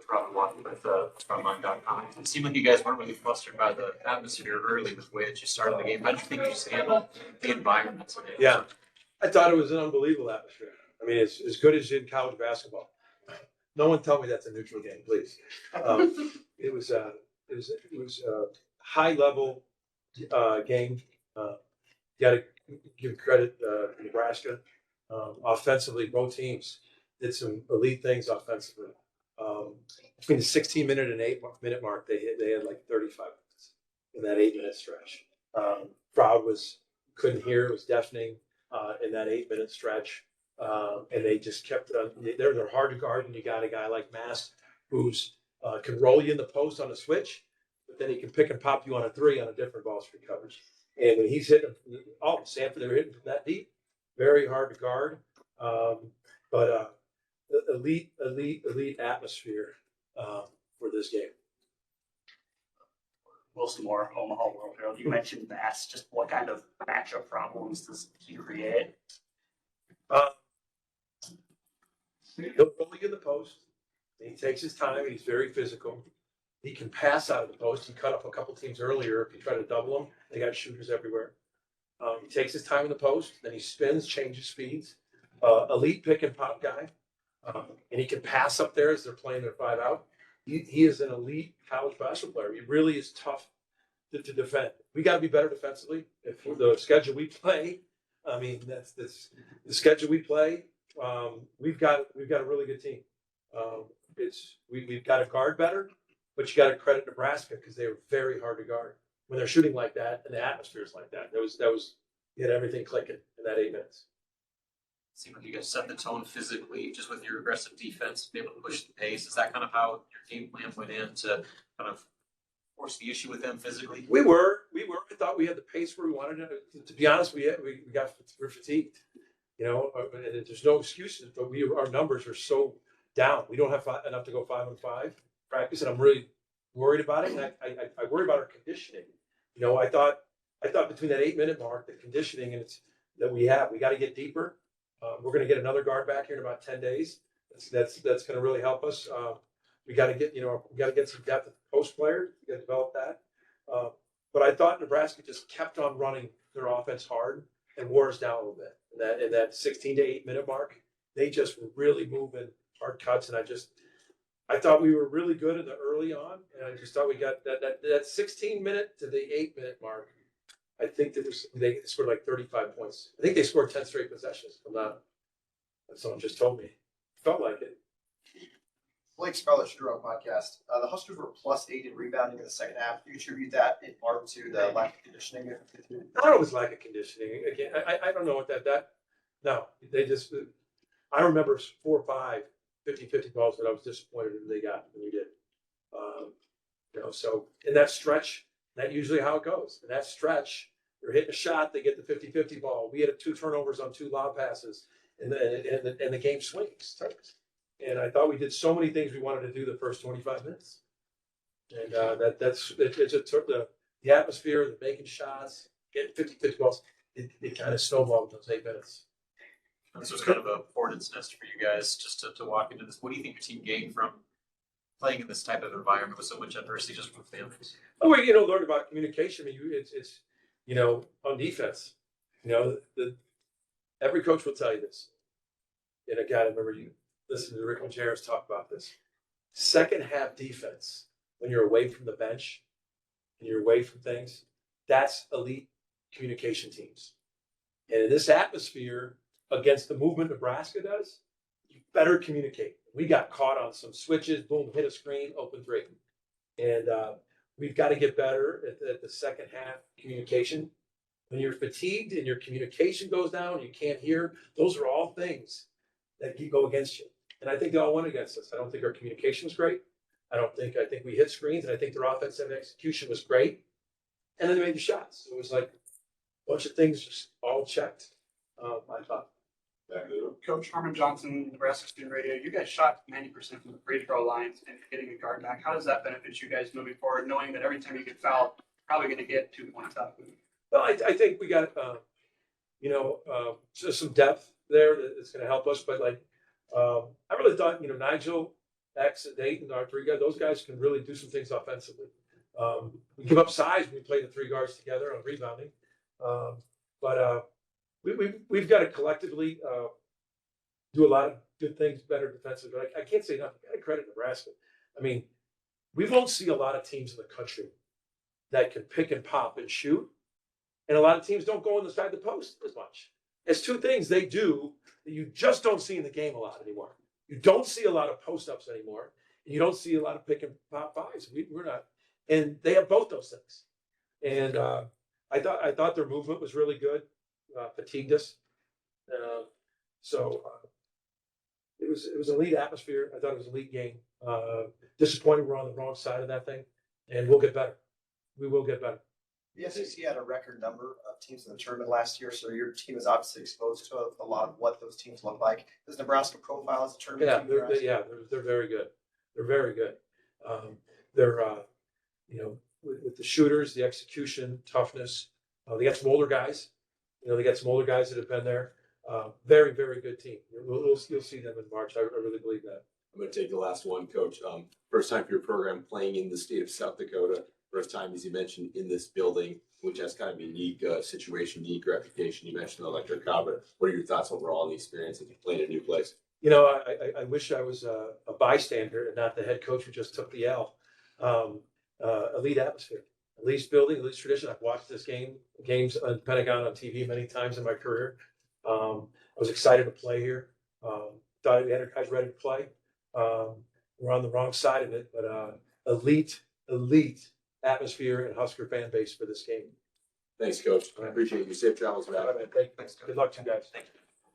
probably watching with Frontline.com. It seemed like you guys weren't really flustered by the atmosphere early with the way that you started the game. How do you think you just handled the environment today? Yeah, I thought it was an unbelievable atmosphere. I mean, it's as good as in college basketball. No one tell me that's a neutral game, please. It was a high level game. You got to give credit to Nebraska. Offensively, both teams did some elite things offensively. Between the 16-minute and 8-minute mark, they had like 35 minutes in that 8-minute stretch. Crowd couldn't hear; it was deafening in that 8-minute stretch, and they just kept. They're hard to guard, and you got a guy like Mast who's can roll you in the post on a switch, but then he can pick and pop you on a three on a different ball screen coverage. And when he's hitting, Sanford, they were hitting from that deep, very hard to guard. But elite atmosphere for this game. Wilson Moore, Omaha World Herald. You mentioned Mass. Just what kind of matchup problems does he create? He'll roll you in the post. He takes his time. And he's very physical. He can pass out of the post. He cut up a couple teams earlier. If you try to double them, they got shooters everywhere. He takes his time in the post. Then he spins, changes speeds. Elite pick and pop guy. And he can pass up there as they're playing their 5 out. He is an elite college basketball player. He really is tough to defend. We got to be better defensively. If the schedule we play, I mean, that's the schedule we play. We've got a really good team. We've got to guard better, but you got to credit Nebraska because they were very hard to guard when they're shooting like that and the atmosphere is like that. You had everything clicking in that 8 minutes. It seemed like you guys set the tone physically just with your aggressive defense, be able to push the pace. Is that kind of how your game plan went in to kind of force the issue with them physically? We were. I thought we had the pace where we wanted it. To be honest, we're fatigued. You know, and there's no excuses, but our numbers are so down. We don't have enough to go 5-on-5 practice, and I'm really worried about it. And I worry about our conditioning. You know, I thought between that 8-minute mark, the conditioning that we got to get deeper. We're going to get another guard back here in about 10 days. That's going to really help us. We got to get some depth at the post player. We got to develop that. But I thought Nebraska just kept on running their offense hard and wore us down a little bit. In that 16 to 8-minute mark, they just were really moving hard cuts, and I thought we were really good in the early on, and I just thought we got that 16-minute to the 8-minute mark. I think they scored like 35 points. I think they scored 10 straight possessions from that. Someone just told me. Felt like it. Blake Scarlett, Shooter podcast. The Huskers were +8 in rebounding in the second half. Do you attribute that in part to the lack of conditioning? I don't know if it's lack of conditioning. Again, I don't know what that. No, they just. I remember 4 or 5 50-50 balls that I was disappointed in they got when you did. So in that stretch, that's usually how it goes. In that stretch, they're hitting a shot, they get the 50-50 ball. We had 2 turnovers on 2 lob passes, and the game swings. And I thought we did so many things we wanted to do the first 25 minutes. And the atmosphere, the making shots, getting 50-50 balls, it kind of snowballed in those 8 minutes. This was kind of a hornet's nest for you guys just to walk into this. What do you think your team gained from playing in this type of environment with so much adversity just from families? Oh, we learned about communication. I mean, it's on defense. Every coach will tell you this. And again, I remember you listening to Rick Majerus talk about this. Second half defense, when you're away from the bench and you're away from things, that's elite communication teams. And in this atmosphere, against the movement Nebraska does, you better communicate. We got caught on some switches, boom, hit a screen, open 3. And we've got to get better at the second half communication. When you're fatigued and your communication goes down, you can't hear, those are all things that go against you. And I think they all went against us. I don't think our communication was great. I think we hit screens, and I think their offensive execution was great. And then they made the shots. So it was like a bunch of things just all checked, I thought. Coach Harmon Johnson, Nebraska Student Radio, you guys shot 90% from the free throw lines and getting a guard back. How does that benefit you guys moving forward, knowing that every time you get fouled, you're probably going to get 2 points out of it? Well, I think we got, just some depth there that's going to help us. But I really thought, Nigel X and Dayton, our three guys, those guys can really do some things offensively. We give up size when we play the three guards together on rebounding. But we've got to collectively do a lot of good things better defensively. But I can't say enough. I got to credit Nebraska. I mean, we won't see a lot of teams in the country that can pick and pop and shoot. And a lot of teams don't go inside the post as much. It's two things they do that you just don't see in the game a lot anymore. You don't see a lot of post-ups anymore. And you don't see a lot of pick and pop fives. We're not. And they have both those things. And I thought their movement was really good. Fatigued us. It was an elite atmosphere. I thought it was an elite game. Disappointed we're on the wrong side of that thing. And we'll get better. We will get better. The SEC had a record number of teams in the tournament last year, so your team is obviously exposed to a lot of what those teams look like. Does Nebraska profile as a tournament team? They're very good. They're very good. They're with the shooters, the execution, toughness. They got some older guys. They got some older guys that have been there. Very, very good team. You'll see them in March. I really believe that. I'm going to take the last one, Coach. First time for your program playing in the state of South Dakota. First time, as you mentioned, in this building, which has kind of a unique situation, unique reputation. You mentioned the electric car, but what are your thoughts overall on the experience of playing in a new place? I wish I was a bystander and not the head coach who just took the L. Elite atmosphere, elite building, elite tradition. I've watched this games on Pentagon on TV many times in my career. I was excited to play here. Thought we had our guys ready to play. We're on the wrong side of it, but elite atmosphere and Husker fan base for this game. Thanks, Coach. I appreciate you. Safe travels, man. All right, man. Thanks. Good luck to you guys. Thank you.